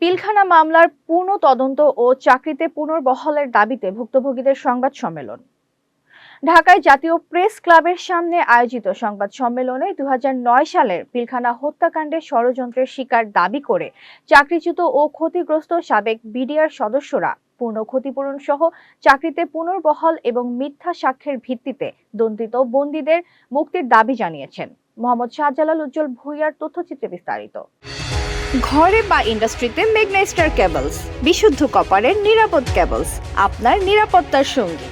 পিলখানা মামলার পূর্ণ তদন্ত ও চাকরিতে পুনর্বহালের দাবিতে ভুক্তভোগীদের সংবাদ সম্মেলন। ঢাকায় জাতীয় প্রেস ক্লাবের সামনে আয়োজিত সংবাদ সম্মেলনে 2009 সালের পিলখানা হত্যাকাণ্ডের ষড়যন্ত্রের শিকার দাবি করে চাকরিচ্যুত ও ক্ষতিগ্রস্ত সাবেক বিডিআর সদস্যরা পূর্ণ ক্ষতিপূরণ সহ চাকরিতে পুনর্বহাল এবং মিথ্যা সাক্ষ্যের ভিত্তিতে দণ্ডিত বন্দীদের মুক্তির দাবি জানিয়েছেন। মোহাম্মদ শাহজালাল উজ্জ্বল ভূঁইয়ার তথ্যচিত্রে বিস্তারিত। ঘরে বা ইন্ডাস্ট্রিতে মেঘনা স্টার কেবলস, বিশুদ্ধ কপারের নিরাপদ কেবলস, আপনার নিরাপত্তার সঙ্গী।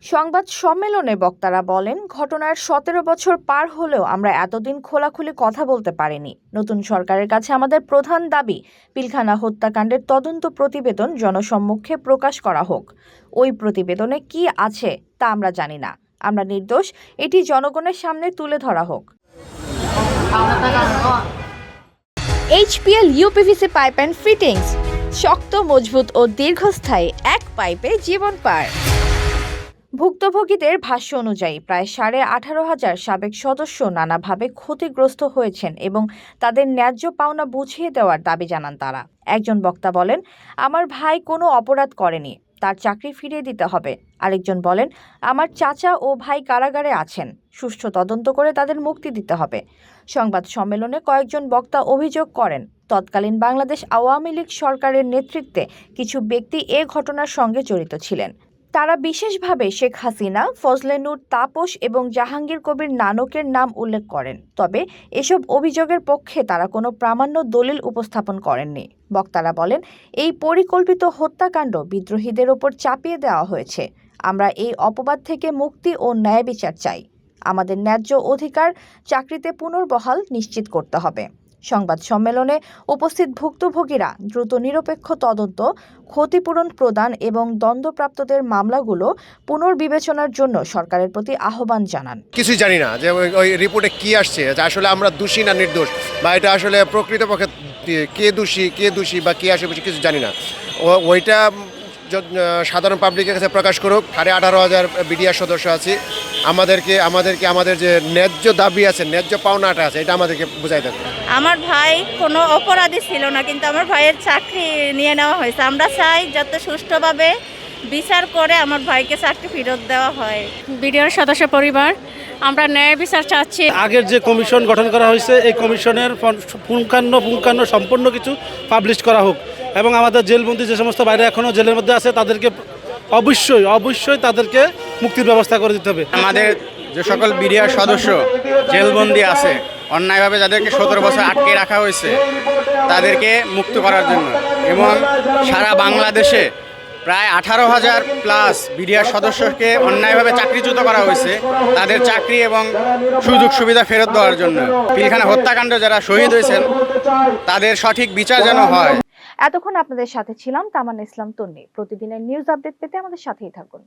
সংবাদ সম্মেলনে বক্তারা বলেন, ঘটনার 17 বছর পার হলেও আমরা এতদিন খোলাখুলি কথা বলতে পারিনি। নতুন সরকারের কাছে আমাদের প্রধান দাবি, পিলখানা হত্যাকাণ্ডের তদন্ত প্রতিবেদন জনসম্মুখে প্রকাশ করা হোক। ওই প্রতিবেদনে কি আছে তা আমরা জানি না, আমরা নির্দোষ, এটি জনগণের সামনে তুলে ধরা হোক। HPL uPVC pipe and fittings, শক্ত, মজবুত ও দীর্ঘস্থায়ী, এক পাইপে জীবন পার। ভুক্তভোগীদের ভাষ্য অনুযায়ী প্রায় 18,500 সাবেক সদস্য নানাভাবে ক্ষতিগ্রস্ত হয়েছেন এবং তাদের ন্যায্য পাওনা বুঝিয়ে দেওয়ার দাবি জানান তারা। একজন বক্তা বলেন, আমার ভাই কোনো অপরাধ করেনি, তার চাকরি ফিরিয়ে দিতে হবে। আরেকজন বলেন, আমার চাচা ও ভাই কারাগারে আছেন, সুষ্ঠু তদন্ত করে তাদের মুক্তি দিতে হবে। সংবাদ সম্মেলনে কয়েকজন বক্তা অভিযোগ করেন, তৎকালীন বাংলাদেশ আওয়ামী লীগ সরকারের নেতৃত্বে কিছু ব্যক্তি এ ঘটনার সঙ্গে জড়িত ছিলেন। তারা বিশেষভাবে শেখ হাসিনা, ফজলে নূর তাপস এবং জাহাঙ্গীর কবির নানকের নাম উল্লেখ করেন। তবে এসব অভিযোগের পক্ষে তারা কোনো প্রামাণ্য দলিল উপস্থাপন করেননি। বক্তারা বলেন, এই পরিকল্পিত হত্যাকাণ্ড বিদ্রোহীদের ওপর চাপিয়ে দেওয়া হয়েছে। আমরা এই অপবাদ থেকে মুক্তি ও ন্যায় বিচার চাই। আমাদের ন্যায্য অধিকার, চাকরিতে পুনর্বহাল নিশ্চিত করতে হবে। সংবাদ সম্মেলনে উপস্থিত ভুক্তভোগীরা দ্রুত নিরপেক্ষ তদন্ত, ক্ষতিপূরণ প্রদান এবং দণ্ডপ্রাপ্তদের মামলাগুলো পুনর্বিবেচনার জন্য সরকারের প্রতি আহ্বান জানান। কিছুই জানি না যে ওই রিপোর্টে কি আসছে, যে আসলে আমরা দোষী না নির্দোষ, বা এটা আসলে প্রকৃতপক্ষে কে দোষী বা কে আশেপাশে কিছু জানি না। ওইটা সাধারণ পাবলিকের কাছে প্রকাশ করুক। 18,500 বিডিআর সদস্য আছি, আমাদেরকে আমাদের যে ন্যায্য দাবি আছে, ন্যায্য পাওনাটা আছে, এটা আমাদেরকে বুঝাই দেবে। আমার ভাই কোনো অপরাধী ছিল না, কিন্তু আমার ভাইয়ের চাকরি নিয়ে নেওয়া হয়েছে। আমরা চাই যত সুষ্ঠুভাবে বিচার করে আমার ভাইকে চাকরি ফেরত দেওয়া হয়। বিডিআর সদস্য পরিবার আমরা ন্যায় বিচার চাচ্ছি। আগের যে কমিশন গঠন করা হয়েছে, এই কমিশনের পুঙ্খান্ন সম্পূর্ণ কিছু পাবলিশ করা হোক এবং আমাদের জেলবন্দি যে সমস্ত বাইরে এখনও জেলের মধ্যে আছে তাদেরকে অবশ্যই তাদেরকে মুক্তির ব্যবস্থা করে দিতে হবে। আমাদের যে সকল বিডিআর সদস্য জেলবন্দি আছে, অন্যায়ভাবে যাদেরকে 17 বছর আটকে রাখা হয়েছে, তাদেরকে মুক্ত করার জন্য এবং সারা বাংলাদেশে প্রায় 18,000 প্লাস বিডিআর সদস্যকে অন্যায়ভাবে চাকরিচ্যুত করা হয়েছে, তাদের চাকরি এবং সুযোগ সুবিধা ফেরত দেওয়ার জন্য। পিলখানা হত্যাকাণ্ড যারা শহীদ হয়েছেন তাদের সঠিক বিচার যেন হয়। এতক্ষণ আপনাদের সাথে ছিলাম তামান্না ইসলাম তন্নি। প্রতিদিনের নিউজ আপডেট পেতে আমাদের সাথেই থাকুন।